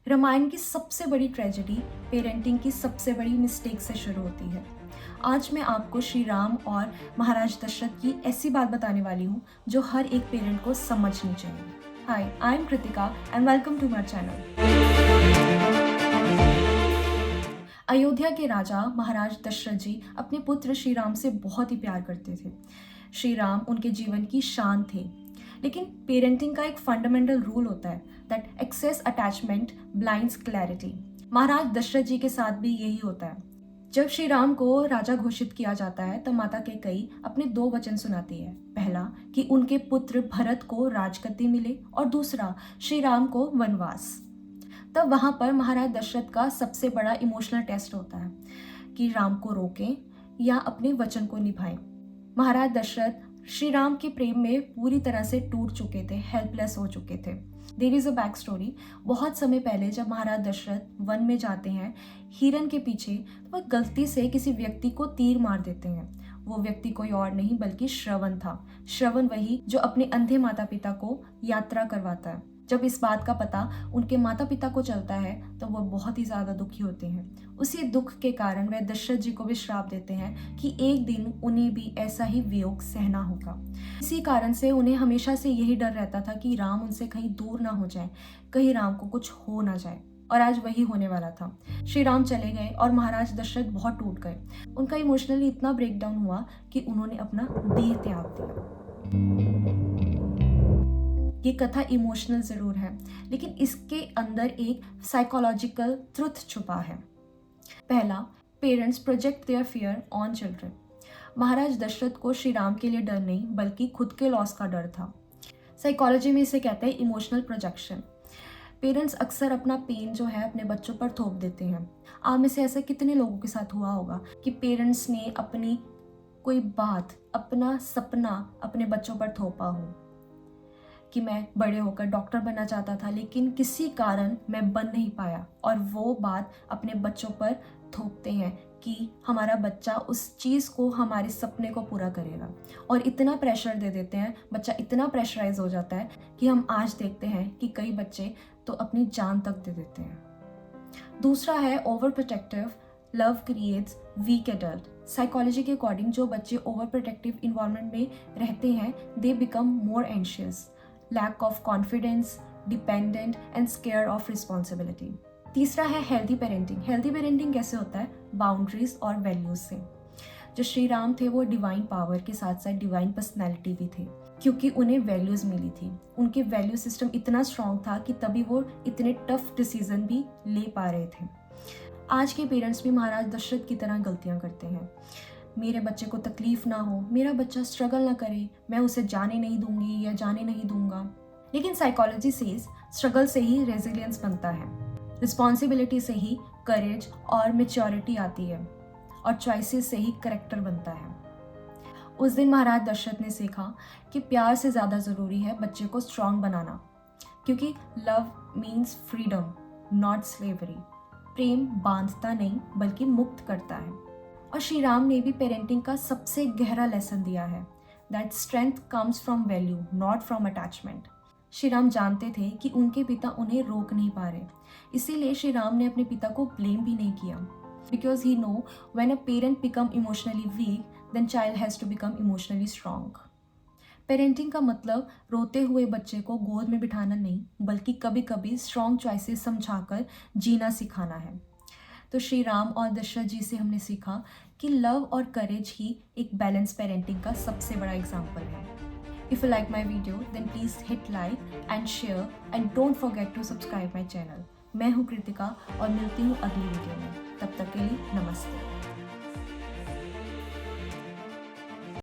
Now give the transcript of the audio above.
रामायण की सबसे बड़ी ट्रेजेडी पेरेंटिंग की सबसे बड़ी मिस्टेक से शुरू होती है। आज मैं आपको श्री राम और महाराज दशरथ की ऐसी बात बताने वाली हूँ जो हर एक पेरेंट को समझनी चाहिए। Hi, I am Kritika and welcome to my channel. Ayodhya के राजा महाराज दशरथ जी अपने पुत्र श्री राम से बहुत ही प्यार करते थे। श्री राम उनके जीवन की शान थे। लेकिन पेरेंटिंग का एक फंडामेंटल रूल होता है that excess attachment blinds clarity. महाराज दशरथ जी के साथ भी यही होता है। जब श्री राम को राजा घोषित किया जाता है तब माता कैकेयी अपने दो वचन सुनाती है। पहला कि उनके पुत्र भरत को राजगद्दी मिले और दूसरा श्री राम को वनवास। तब वहां पर महाराज दशरथ का सबसे बड़ा इमोशनल टेस्ट होता है कि राम को रोकें या अपने वचन को निभाएं। महाराज दशरथ श्री राम के प्रेम में पूरी तरह से टूट चुके थे, हेल्पलेस हो चुके थे। There is a back story. बहुत समय पहले जब महाराज दशरथ वन में जाते हैं हिरन के पीछे, तो वह गलती से किसी व्यक्ति को तीर मार देते हैं। वो व्यक्ति कोई और नहीं बल्कि श्रवण था। श्रवण वही जो अपने अंधे माता पिता को यात्रा करवाता है। जब इस बात का पता उनके माता पिता को चलता है तो वो बहुत ही ज़्यादा दुखी होते हैं। उसी दुख के कारण वह दशरथ जी को भी श्राप देते हैं कि एक दिन उन्हें भी ऐसा ही वियोग सहना होगा। इसी कारण से उन्हें हमेशा से यही डर रहता था कि राम उनसे कहीं दूर ना हो जाए, कहीं राम को कुछ हो ना जाए। और आज वही होने वाला था। श्री राम चले गए और महाराज दशरथ बहुत टूट गए। उनका इमोशनली इतना ब्रेकडाउन हुआ कि उन्होंने अपना देह त्याग दिया। ये कथा इमोशनल ज़रूर है, लेकिन इसके अंदर एक साइकोलॉजिकल ट्रुथ छुपा है। पहला, parents project their fear on children. महाराज दशरथ को श्री राम के लिए डर नहीं बल्कि खुद के लॉस का डर था। साइकोलॉजी में इसे कहते हैं इमोशनल प्रोजेक्शन। पेरेंट्स अक्सर अपना पेन जो है अपने बच्चों पर थोप देते हैं। आप में से ऐसा कितने लोगों के साथ हुआ होगा कि पेरेंट्स ने अपनी कोई बात, अपना सपना अपने बच्चों पर थोपा हो कि मैं बड़े होकर डॉक्टर बनना चाहता था लेकिन किसी कारण मैं बन नहीं पाया, और वो बात अपने बच्चों पर थोपते हैं कि हमारा बच्चा उस चीज़ को, हमारे सपने को पूरा करेगा। और इतना प्रेशर दे देते हैं, बच्चा इतना प्रेशराइज हो जाता है कि हम आज देखते हैं कि कई बच्चे तो अपनी जान तक दे देते हैं। दूसरा है over protective love creates weak adult. Psychology के अकॉर्डिंग जो बच्चे ओवर प्रोटेक्टिव इन्वायरमेंट में रहते हैं they become more anxious, lack of confidence, dependent and scared of responsibility। तीसरा है हेल्दी पेरेंटिंग। हेल्दी पेरेंटिंग कैसे होता है? बाउंड्रीज और वैल्यूज से। जो श्री राम थे वो डिवाइन पावर के साथ साथ डिवाइन पर्सनैलिटी भी थे, क्योंकि उन्हें वैल्यूज मिली थी। उनके वैल्यू सिस्टम इतना स्ट्रांग था कि तभी वो इतने टफ डिसीजन भी ले पा रहे थे। आज के पेरेंट्स भी महाराज दशरथ की तरह गलतियां करते हैं। मेरे बच्चे को तकलीफ ना हो, मेरा बच्चा स्ट्रगल ना करे, मैं उसे जाने नहीं दूंगी या जाने नहीं दूंगा। लेकिन साइकोलॉजी सेज स्ट्रगल से ही रेजिलियंस बनता है, रिस्पॉन्सिबिलिटी से ही करेज और मैच्योरिटी आती है, और चॉइसेस से ही करेक्टर बनता है। उस दिन महाराज दशरथ ने सीखा कि प्यार से ज़्यादा ज़रूरी है बच्चे को स्ट्रांग बनाना, क्योंकि love means freedom not slavery. प्रेम बांधता नहीं बल्कि मुक्त करता है। और श्री राम ने भी पेरेंटिंग का सबसे गहरा लेसन दिया है that strength comes from value not from attachment. Shri Ram जानते थे कि उनके पिता उन्हें रोक नहीं पा रहे, इसीलिए श्री राम ने अपने पिता को ब्लेम भी नहीं किया, because he know when a parent become emotionally weak then child has to become emotionally strong. Parenting का मतलब रोते हुए बच्चे को गोद में बिठाना नहीं बल्कि कभी कभी स्ट्रांग चॉइसेस समझाकर जीना सिखाना है। तो श्री राम और दशरथ जी से हमने सीखा कि लव और करेज ही एक बैलेंस पेरेंटिंग का सबसे बड़ा एग्जाम्पल है। If you like my video then please hit like and share and don't forget to subscribe my channel. मैं हूँ कृतिका और मिलती हूँ अगली वीडियो में। तब तक के लिए नमस्ते।